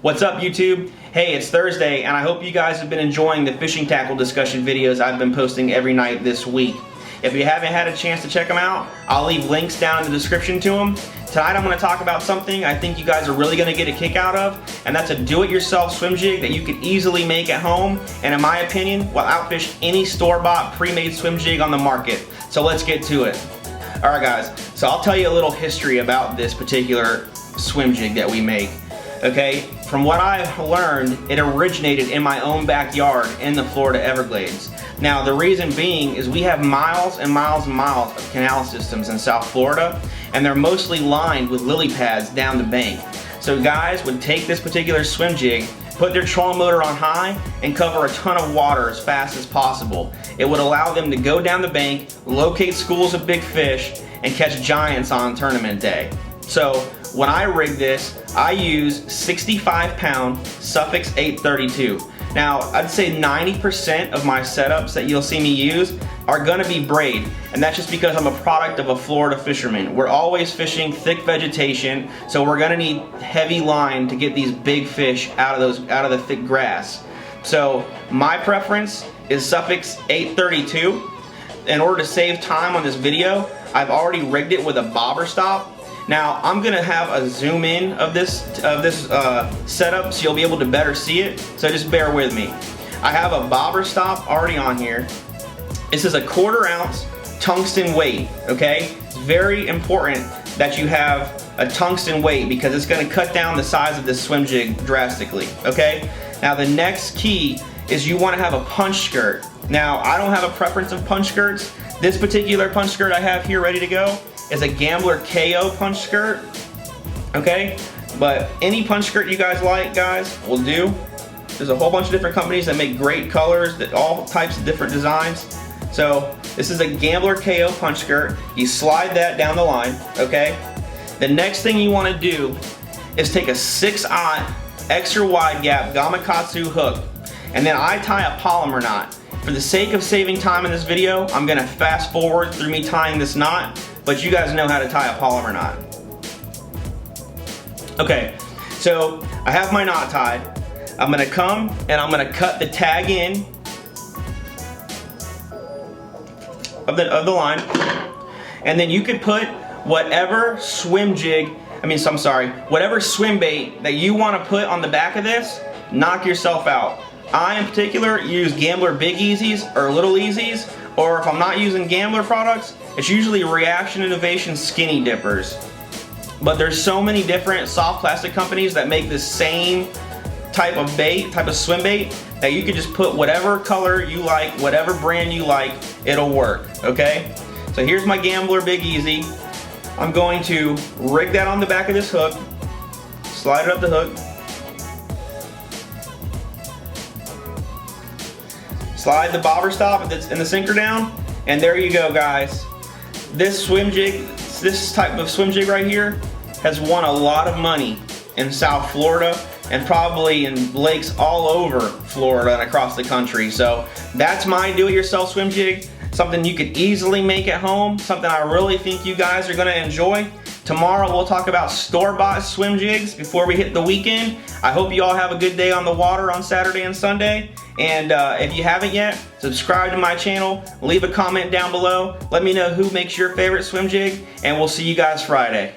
What's up, YouTube? Hey, it's Thursday, and I hope you guys have been enjoying the fishing tackle discussion videos I've been posting every night this week. If you haven't had a chance to check them out, I'll leave links down in the description to them. Tonight I'm going to talk about something I think you guys are really going to get a kick out of, and that's a do-it-yourself swim jig that you can easily make at home, and in my opinion, will outfish any store-bought pre-made swim jig on the market. So let's get to it. Alright guys, so I'll tell you a little history about this particular swim jig that we make. Okay, from what I've learned, it originated in my own backyard in the Florida Everglades. Now the reason being is we have miles and miles and miles of canal systems in South Florida, and they're mostly lined with lily pads down the bank. So guys would take this particular swim jig, put their trolling motor on high, and cover a ton of water as fast as possible. It would allow them to go down the bank, locate schools of big fish, and catch giants on tournament day. So when I rig this, I use 65-pound Sufix 832. Now, I'd say 90% of my setups that you'll see me use are gonna be braid, and that's just because I'm a product of a Florida fisherman. We're always fishing thick vegetation, so we're gonna need heavy line to get these big fish out of the thick grass. So my preference is Sufix 832. In order to save time on this video, I've already rigged it with a bobber stop. Now I'm gonna have a zoom in of this setup so you'll be able to better see it, so just bear with me. I have a bobber stop already on here. This is a 1/4 ounce tungsten weight, okay? It's very important that you have a tungsten weight because it's gonna cut down the size of this swim jig drastically, okay? Now the next key is you wanna have a punch skirt. Now I don't have a preference of punch skirts. This particular punch skirt I have here ready to go is a Gambler KO punch skirt, okay? But any punch skirt you guys like, guys, will do. There's a whole bunch of different companies that make great colors, that all types of different designs. So this is a Gambler KO punch skirt. You slide that down the line, okay? The next thing you want to do is take a 6/0 extra wide gap Gamakatsu hook, and then I tie a Palomar knot. For the sake of saving time in this video, I'm gonna fast forward through me tying this knot, but you guys know how to tie a Palomar knot. Okay, so I have my knot tied. I'm gonna come and I'm gonna cut the tag in of the line, and then you could put whatever swim jig, whatever swim bait that you want to put on the back of this. Knock yourself out. I in particular use Gambler Big Easies or Little Easies, or if I'm not using Gambler products, it's usually Reaction Innovation Skinny Dippers. But there's so many different soft plastic companies that make the same type of bait, type of swim bait, that you can just put whatever color you like, whatever brand you like, it'll work, okay? So here's my Gambler Big Easy. I'm going to rig that on the back of this hook, slide it up the hook, slide the bobber stop and the sinker down, and there you go, guys. This swim jig, this type of swim jig right here, has won a lot of money in South Florida and probably in lakes all over Florida and across the country. So that's my do-it-yourself swim jig, something you could easily make at home, something I really think you guys are gonna enjoy. Tomorrow we'll talk about store-bought swim jigs before we hit the weekend. I hope you all have a good day on the water on Saturday and Sunday. And if you haven't yet, subscribe to my channel, leave a comment down below, let me know who makes your favorite swim jig, and we'll see you guys Friday.